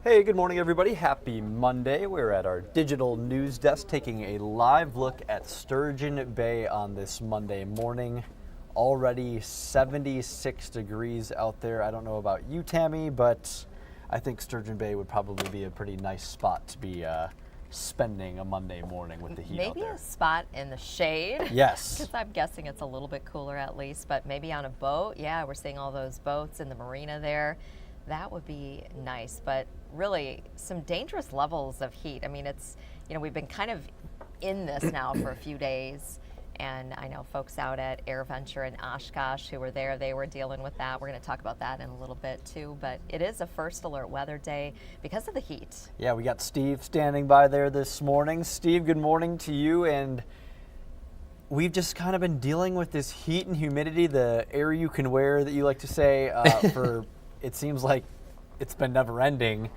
Hey, good morning, everybody. Happy Monday. We're at our digital news desk taking a live look at Sturgeon Bay on this Monday morning. Already 76 degrees out there. I don't know about you, Tammy, but I think Sturgeon Bay would probably be a pretty nice spot to be spending a Monday morning with the heat out Maybe there. a spot in the shade. Yes. Because I'm guessing it's a little bit cooler at least, but maybe on a boat. Yeah, we're seeing all those boats in the marina there. That would be nice, but really some dangerous levels of heat. I mean, we've been kind of in this now for a few days, and I know folks out at AirVenture in Oshkosh who were there, they were dealing with that. We're going to talk about that in a little bit too, but it is a first alert weather day because of the heat. Yeah, we got Steve standing by there this morning. Steve, good morning to you. And we've just kind of been dealing with this heat and humidity, the air you can wear that you like to say, for it seems like it's been never ending.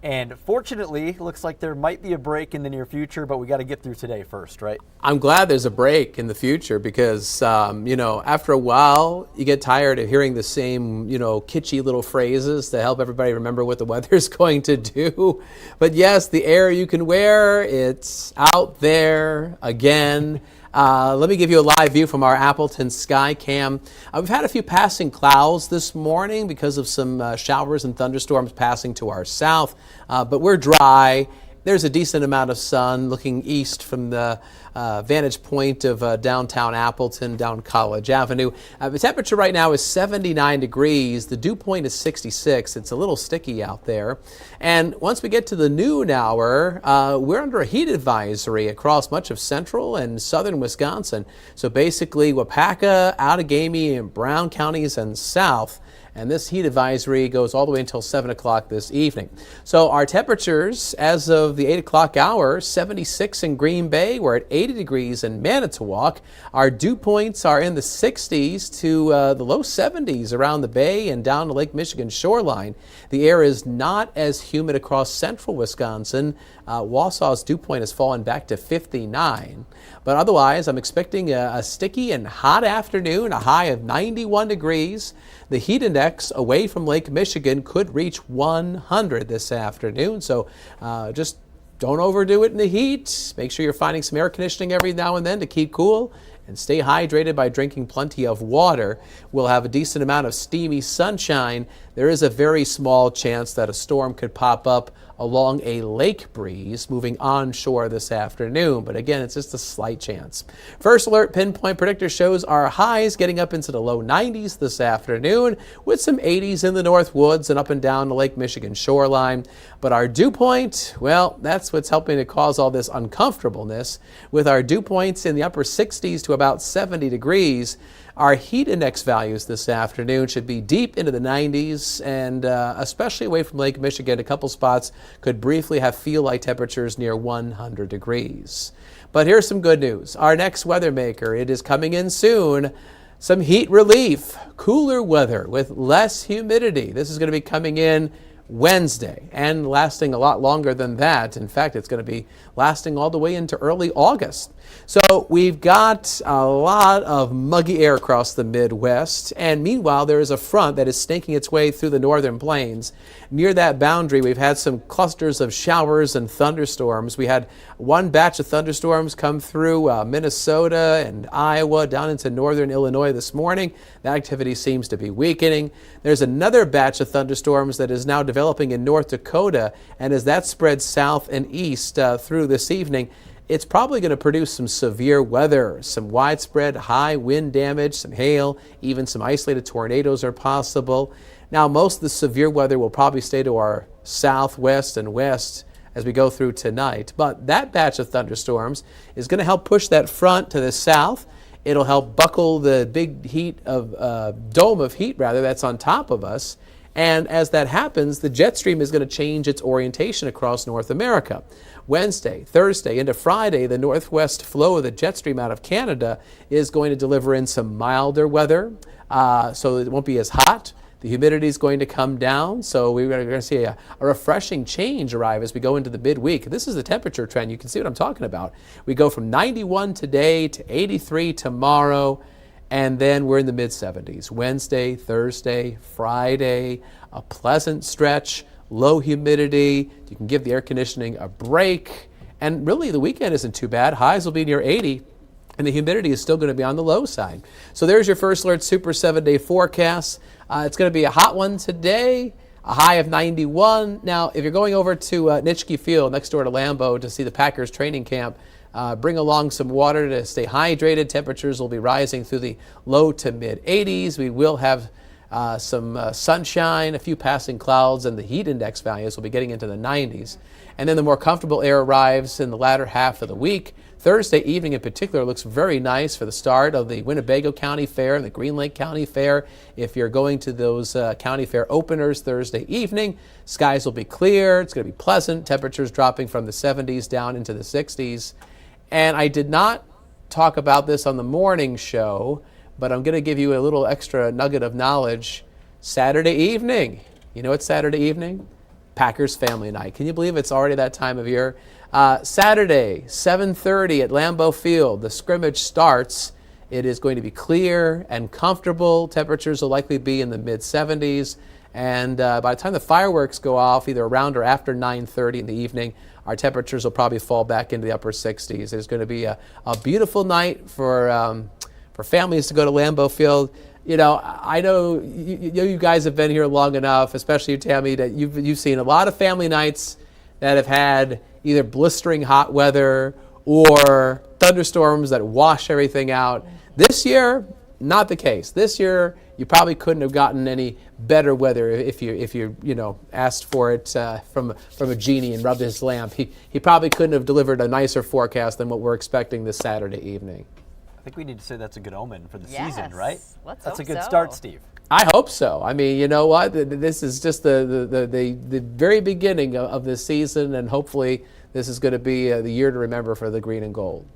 And fortunately, it looks like there might be a break in the near future, but we got to get through today first, right? I'm glad there's a break in the future because, after a while, you get tired of hearing the same, kitschy little phrases to help everybody remember what the weather's going to do. But yes, the air you can wear, it's out there again. Let me give you a live view from our Appleton sky cam. We've had a few passing clouds this morning because of some showers and thunderstorms passing to our south, but we're dry. There's a decent amount of sun looking east from the vantage point of downtown Appleton, down College Avenue. The temperature right now is 79 degrees. The dew point is 66. It's a little sticky out there. And once we get to the noon hour, we're under a heat advisory across much of central and southern Wisconsin. So basically, Wapaka, Outagamie, and Brown counties and south. And this heat advisory goes all the way until 7 o'clock this evening. So our temperatures as of the 8 o'clock hour, 76 in Green Bay. We're at 80 degrees in Manitowoc. Our dew points are in the 60s to the low 70s around the bay and down the Lake Michigan shoreline. The air is not as humid across central Wisconsin. Wausau's dew point has fallen back to 59. But otherwise, I'm expecting a sticky and hot afternoon, a high of 91 degrees. The heat index away from Lake Michigan could reach 100 this afternoon. So just don't overdo it in the heat. Make sure you're finding some air conditioning every now and then to keep cool. And stay hydrated by drinking plenty of water. We'll have a decent amount of steamy sunshine. There is a very small chance that a storm could pop up along a lake breeze moving onshore this afternoon. But again, it's just a slight chance. First alert pinpoint predictor shows our highs getting up into the low 90s this afternoon with some 80s in the North Woods and up and down the Lake Michigan shoreline. But our dew point, well, that's what's helping to cause all this uncomfortableness. With our dew points in the upper 60s to about 70 degrees, our heat index values this afternoon should be deep into the 90s, and especially away from Lake Michigan, a couple spots could briefly have feel-like temperatures near 100 degrees. But here's some good news. Our next weather maker, it is coming in soon. Some heat relief, cooler weather with less humidity. This is going to be coming in Wednesday and lasting a lot longer than that. In fact, it's going to be lasting all the way into early August. So we've got a lot of muggy air across the Midwest, and meanwhile there is a front that is snaking its way through the northern plains. Near that boundary, we've had some clusters of showers and thunderstorms. We had one batch of thunderstorms come through Minnesota and Iowa down into northern Illinois this morning. That activity seems to be weakening. There's another batch of thunderstorms that is now developing in North Dakota, and as that spreads south and east through this evening, it's probably going to produce some severe weather, some widespread high wind damage, some hail, even some isolated tornadoes are possible. Now, most of the severe weather will probably stay to our southwest and west as we go through tonight. But that batch of thunderstorms is going to help push that front to the south. It'll help buckle the big heat of dome of heat that's on top of us. And as that happens, the jet stream is going to change its orientation across North America. Wednesday, Thursday, into Friday, the northwest flow of the jet stream out of Canada is going to deliver in some milder weather, so it won't be as hot. The humidity is going to come down, so we're going to see a refreshing change arrive as we go into the midweek. This is the temperature trend. You can see what I'm talking about. We go from 91 today to 83 tomorrow, and then we're in the mid-70s. Wednesday, Thursday, Friday, a pleasant stretch. low humidity. You can give the air conditioning a break. And really, the weekend isn't too bad. Highs will be near 80, and the humidity is still going to be on the low side. So there's your First Alert Super 7-day forecast. It's going to be a hot one today, a high of 91. Now, if you're going over to Nitschke Field next door to Lambeau to see the Packers training camp, bring along some water to stay hydrated. Temperatures will be rising through the low to mid 80s. We will have some sunshine, a few passing clouds, and the heat index values will be getting into the 90s. And then the more comfortable air arrives in the latter half of the week. Thursday evening in particular looks very nice for the start of the Winnebago County Fair and the Green Lake County Fair. If you're going to those county fair openers Thursday evening, skies will be clear. It's going to be pleasant. Temperatures dropping from the 70s down into the 60s. And I did not talk about this on the morning show, but I'm going to give you a little extra nugget of knowledge. Saturday evening. You know what's Saturday evening? Packers family night. Can you believe it's already that time of year? Saturday, 7:30 at Lambeau Field. The scrimmage starts. It is going to be clear and comfortable. Temperatures will likely be in the mid-70s. And by the time the fireworks go off, either around or after 9:30 in the evening, our temperatures will probably fall back into the upper 60s. It's going to be a beautiful night for families to go to Lambeau Field. You know, I know you guys have been here long enough, especially you, Tammy, that you've seen a lot of family nights that have had either blistering hot weather or thunderstorms that wash everything out. This year, not the case. This year, you probably couldn't have gotten any better weather if you asked for it from a genie and rubbed his lamp. He probably couldn't have delivered a nicer forecast than what we're expecting this Saturday evening. I think we need to say that's a good omen for the season, right? That's a good start, Steve. I hope so. I mean, you know what? This is just the very beginning of this season, and hopefully this is going to be the year to remember for the green and gold.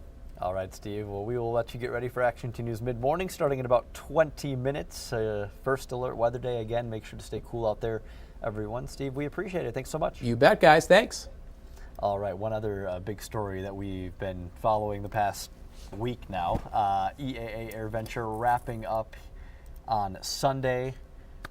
All right, Steve. Well, we will let you get ready for Action 2 News mid-morning, starting in about 20 minutes. First Alert Weather Day. Again, make sure to stay cool out there, everyone. Steve, we appreciate it. Thanks so much. You bet, guys. Thanks. All right, one other big story that we've been following the past week now. EAA AirVenture wrapping up on Sunday.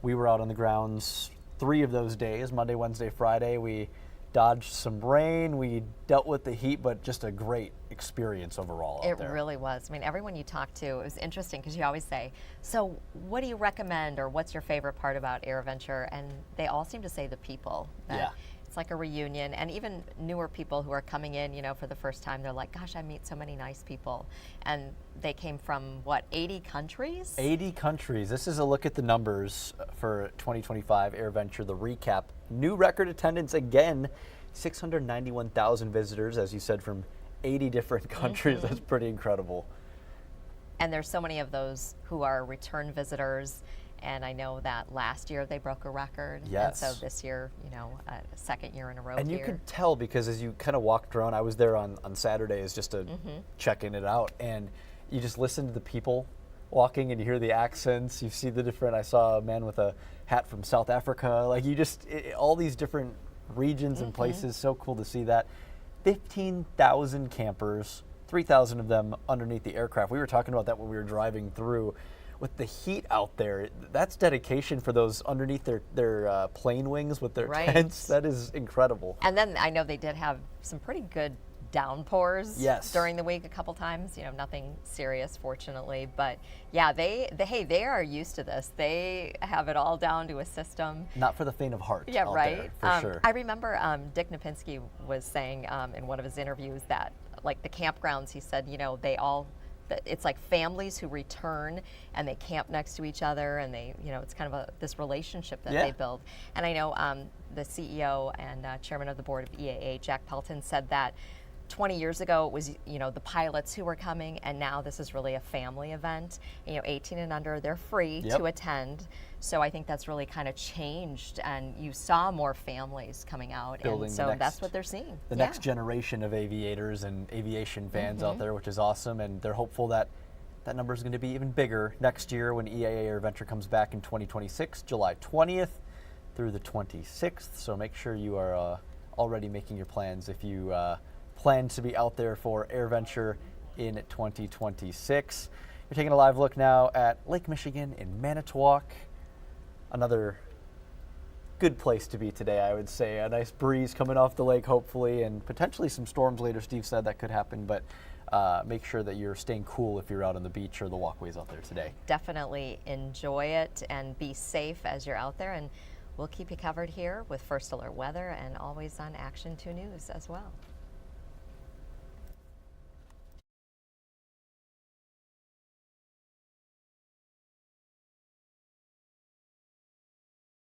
We were out on the grounds 3 of those days, Monday, Wednesday, Friday. We dodged some rain. We dealt with the heat, but just a great experience overall out there. It really was. I mean, everyone you talk to, it was interesting because you always say, so what do you recommend or what's your favorite part about AirVenture? And they all seem to say the people. Yeah. It's like a reunion, and even newer people who are coming in, for the first time, they're like, gosh, I meet so many nice people. And they came from, 80 countries? 80 countries. This is a look at the numbers for 2025 AirVenture, the recap. New record attendance again, 691,000 visitors, as you said, from 80 different countries. That's pretty incredible. And there's so many of those who are return visitors. And I know that last year they broke a record. Yes. And so this year, a second year in a row And here. you could tell because as you kind of walked around, I was there on Saturdays just to checking it out. And you just listen to the people walking and you hear the accents. You see the different, I saw a man with a hat from South Africa. Like all these different regions and places. So cool to see that. 15,000 campers, 3,000 of them underneath the aircraft. We were talking about that when we were driving through. With the heat out there, that's dedication for those underneath their plane wings with their tents. That is incredible. And then I know they did have some pretty good downpours during the week a couple times. Nothing serious, fortunately. But yeah, they are used to this. They have it all down to a system. Not for the faint of heart. Yeah, out right. there, for sure. I remember Dick Napinski was saying in one of his interviews that, like the campgrounds, he said, it's like families who return and they camp next to each other, and they, it's kind of this relationship that they build. And I know the CEO and chairman of the board of EAA, Jack Pelton, said that 20 years ago it was, the pilots who were coming, and now this is really a family event. 18 and under, they're free to attend. So I think that's really kind of changed, and you saw more families coming out, Building and so that's what they're seeing. The next generation of aviators and aviation fans out there, which is awesome, and they're hopeful that that number is going to be even bigger next year when EAA AirVenture comes back in 2026, July 20th through the 26th. So make sure you are already making your plans if you plan to be out there for AirVenture in 2026. You're taking a live look now at Lake Michigan in Manitowoc. Another good place to be today, I would say. A nice breeze coming off the lake, hopefully, and potentially some storms later. Steve said that could happen, but make sure that you're staying cool if you're out on the beach or the walkways out there today. Definitely enjoy it and be safe as you're out there. And we'll keep you covered here with First Alert Weather and always on Action 2 News as well.